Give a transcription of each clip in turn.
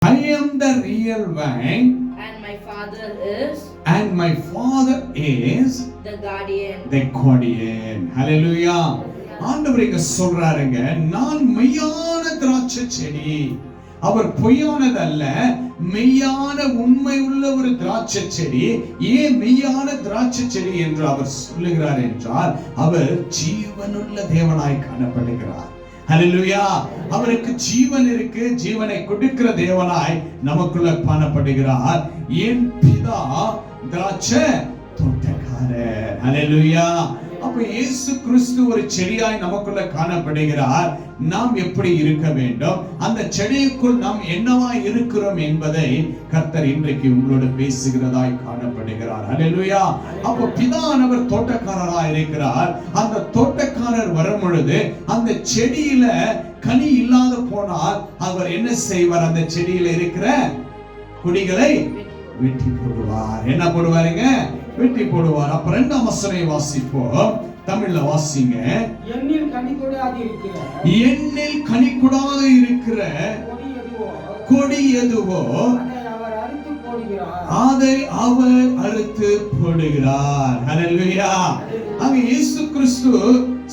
I am the real vine, and my Father is the guardian. Hallelujah. ஆண்டவர் இங்க சொல்றாருங்க, நான் மெய்யான திராட்சை செடி, அவர் பொய்யானதல்ல, மெய்யான உண்மை உள்ள ஒரு திராட்சை செடி. ஏன் மெய்யான திராட்சை செடி என்று அவர் சொல்லுகிறார் என்றால், அவர் ஜீவனுள்ள தேவனாய் காணப்படுகிறார். ஹல்லேலூயா. அவருக்கு ஜீவன் இருக்கு, ஜீவனை கொடுக்கிற தேவனாய் நமக்குள்ள காணப்படுகிறார். என் பிதா திராட்சை தோட்டக்காரர். ஹல்லேலூயா. அப்ப இயேசு கிறிஸ்து ஒரு செடியாய் நமக்குள்ள காணப்படுகிறார். நாம் எப்படி இருக்க வேண்டும், அந்த செடிக்குள் நாம் என்னவா இருக்கிறோம் என்பதை கர்த்தர் இன்றைக்கு உங்களோடு பேசுகிறதாய் காணப்படுகிறார். ஹல்லேலூயா. அப்ப பிதானவர் தோட்டக்காரராய் இருக்கிறார். அந்த தோட்டக்காரர் வரும் பொழுது அந்த செடியில கனி இல்லாத போனால் அவர் என்ன செய்வார்? அந்த செடியில இருக்கிற கொடிகளை வெட்டி போடுவார். என்ன போடுவாருங்க? வெட்டி போடுவார். அப்ப இரண்டாம் வசனம் வாசிப்போம். தமிழ்ல வாசிங்க. எண்ணில் கனி கொடாது இருக்கிற கொடி எதுவோ அதை அவர் அறுத்து போடுகிறார். ஹல்லேலூயா. அங்க இயேசு கிறிஸ்து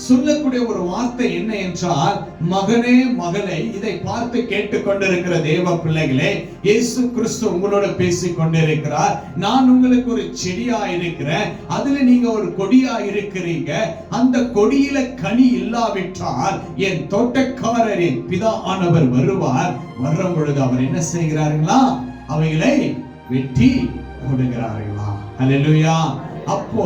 சொல்லக்கூடிய ஒரு வார்த்தை என்ன என்றால், மகனே மகளே, இதை பார்த்து கேட்டுக்கொண்டிருக்கிற தேவ பிள்ளைகளே, இயேசு கிறிஸ்து உங்களோட பேசிக் கொண்டிருக்கிறார். நான் உங்களுக்கு ஒரு செடியா இருக்கிறேன், அதுல நீங்க ஒரு கொடியா இருக்கிறீங்க. அந்த கொடியில கனி இல்லாவிட்டால் என் தோட்டக்காரரின் பிதா ஆனவர் வருவார். வரும் பொழுது அவர் என்ன செய்கிறார்களா? அவைகளை வெட்டி போடுகிறார்களா? ஹல்லேலூயா. அப்போ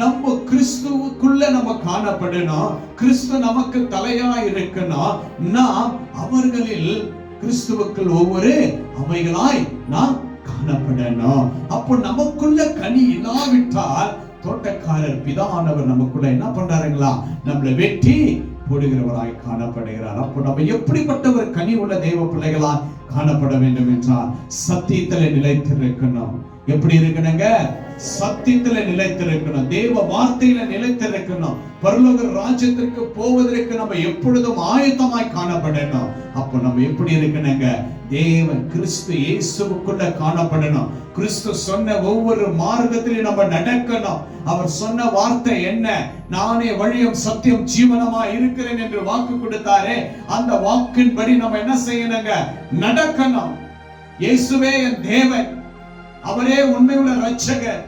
நம்ம கிறிஸ்துவுக்குள்ள நம்ம காணப்படணும். கிறிஸ்து நமக்கு தலையா இருக்கணும். நாம் அவர்களில் கிறிஸ்துவுக்குள் ஒவ்வொரு அவைகளாய் நாம் காணப்படணும். அப்போ நமக்குள்ள கனி இல்லாவிட்டால் தோட்டக்காரர் பிதானவர் நமக்குள்ள என்ன பண்றாருங்களா? நம்மளை வெட்டி போடுகிறவராய் காணப்படுகிறார். அப்போ நம்ம எப்படிப்பட்ட ஒரு கனி உள்ள தேவ பிள்ளைகளா காணப்பட வேண்டும் என்றால், சத்தியத்திலே நிலைத்திருக்கணும். எப்படி இருக்கணுங்க? சத்தியத்துல நிலைத்திருக்கணும். தேவ வார்த்தையில நிலைத்திருக்கணும். பரலோக ராஜ்யத்திற்கு போவதற்கு நம்ம எப்பொழுதும் ஆயத்தமாய் காணப்படணும். அப்ப நம்ம எப்படி இருக்கணுங்க? தேவன் கிறிஸ்து இயேசுவுக்குள்ள காணப்படணும். கிறிஸ்து சொன்ன ஒவ்வொரு மார்க்கத்திலும் நம்ம நடக்கணும். அவர் சொன்ன வார்த்தை என்ன? நானே வழியும் சத்தியம் ஜீவனமா இருக்கிறேன் என்று வாக்கு கொடுத்தாரே, அந்த வாக்கின்படி நம்ம என்ன செய்யணுங்க? நடக்கணும். இயேசுவே என் தேவன், அவரே உண்மையுள்ள இரட்சகர்,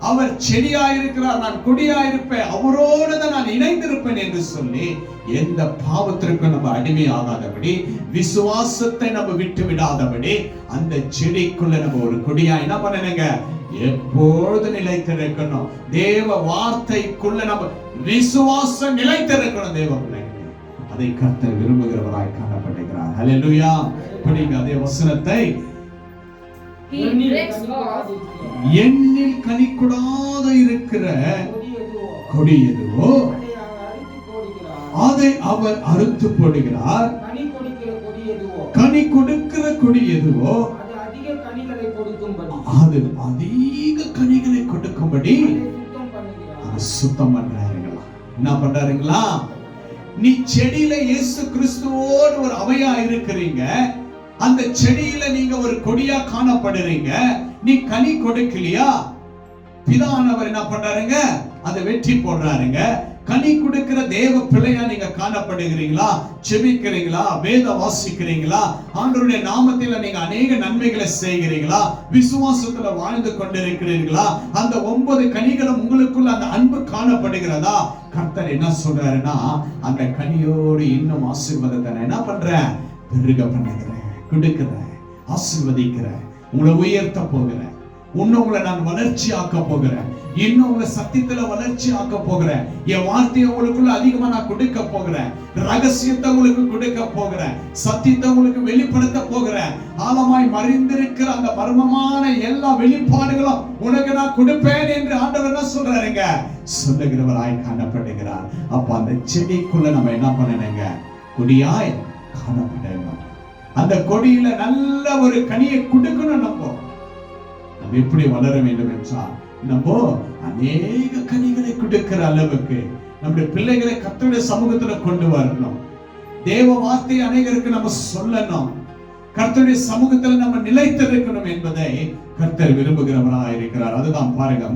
அவர் செடியாயிருக்கிறார், நான் கொடியாயிருப்பேன், அவரோடு தான் நான் இணைந்திருப்பேன் என்று சொல்லி எந்த பாவத்திற்கும் நம்ம அடிமையாகாதபடி, விசுவாசத்தை நம்ம விட்டு விடாதபடி, அந்த செடிக்குள்ள நம்ம ஒரு கொடியா என்ன பண்ணணுங்க? எப்பொழுது நிலைத்திருக்கணும். தேவ வார்த்தைக்குள்ள நம்ம விசுவாசம் நிலைத்திருக்கணும். தேவ பிள்ளைகளே, அதை கர்த்தர் விரும்புகிறவராய் காணப்படுகிறார். ஹல்லேலூயா. படிங்க அதே வசனத்தை. எண்ணில் கனி கொடாத இருக்கிற கொடி எதுவோ அதை அவர் அறுத்து போடுகிறார். கனி கொடுக்கிற கொடி எதுவோ அது அதிக கனிகளை கொடுக்கும்படி சுத்தம் பண்றாருங்களா? என்ன பண்றாருங்களா? நீ செடியில இயேசு கிறிஸ்துவோடு ஒரு அவையா இருக்கிறீங்க. அந்த செடியில நீங்க ஒரு கொடியா காணப்படுறீங்க. நீ கனி கொடுக்கலையா? பிதானவர் என்ன பண்றாருங்க? அதை வெட்டி போடுறாருங்க. கனி கொடுக்கிற தேவ பிள்ளையா நீங்க காணப்படுகிறீங்களா? செபிக்கிறீங்களா? வேத வாசிக்கிறீங்களா? ஆண்டவருடைய நாமத்தில நீங்க அநேக நன்மைகளை செய்கிறீங்களா? விசுவாசத்துல வாழ்ந்து கொண்டிருக்கிறீர்களா? அந்த 9 கனிகளும் உங்களுக்குள்ள அந்த அன்பு காணப்படுகிறதா? கர்த்தர் என்ன சொல்றாருன்னா, அந்த கனியோடு இன்னும் ஆசீர்வாதத்தை நான் என்ன பண்றேன்? பெருக பண்ணுகிறேன், கொடுக்கிறேன், ஆசீர்வதிக்கிறேன், உங்களை உயர்த்த போகிறேன், உங்களை நான் வளர்ச்சி ஆக்க போகிறேன், இன்னும் உங்களை சத்தியத்துல வளர்ச்சி ஆக்க போகிறேன், என் வார்த்தையை உங்களுக்குள்ள அதிகமா நான் கொடுக்க போகிறேன், ரகசியத்தை உங்களுக்கு கொடுக்க போகிறேன், சத்தியத்தை உங்களுக்கு வெளிப்படுத்த போகிறேன், ஆழமாய் மறைந்திருக்கிற அந்த மர்மமான எல்லா வெளிப்பாடுகளும் உனக்கு நான் கொடுப்பேன் என்று ஆண்டவர் என்ன சொல்றாருங்க? சொல்லுகிறவராய் காணப்படுகிறார். அப்ப அந்த செடிக்குள்ள நம்ம என்ன பண்ணணுங்க? கொடியாய் காணப்படணும். அந்த கொடியில நல்ல ஒரு கனியை கொடுக்கணும். நம்ம எப்படி வளர வேண்டும் என்றால், நம்ம அநேக கனிகளை கொடுக்கிற அளவுக்கு நம்முடைய பிள்ளைகளை கர்த்தருடைய சமூகத்துல கொண்டு வரணும். தேவ வார்த்தையை அநேகருக்கு நம்ம சொல்லணும். கர்த்தருடைய சமூகத்தில் நம்ம நிலைத்திருக்கணும் என்பதை கர்த்தர் விரும்புகிறவராய் இருக்கிறார். அதுதான் பாருங்க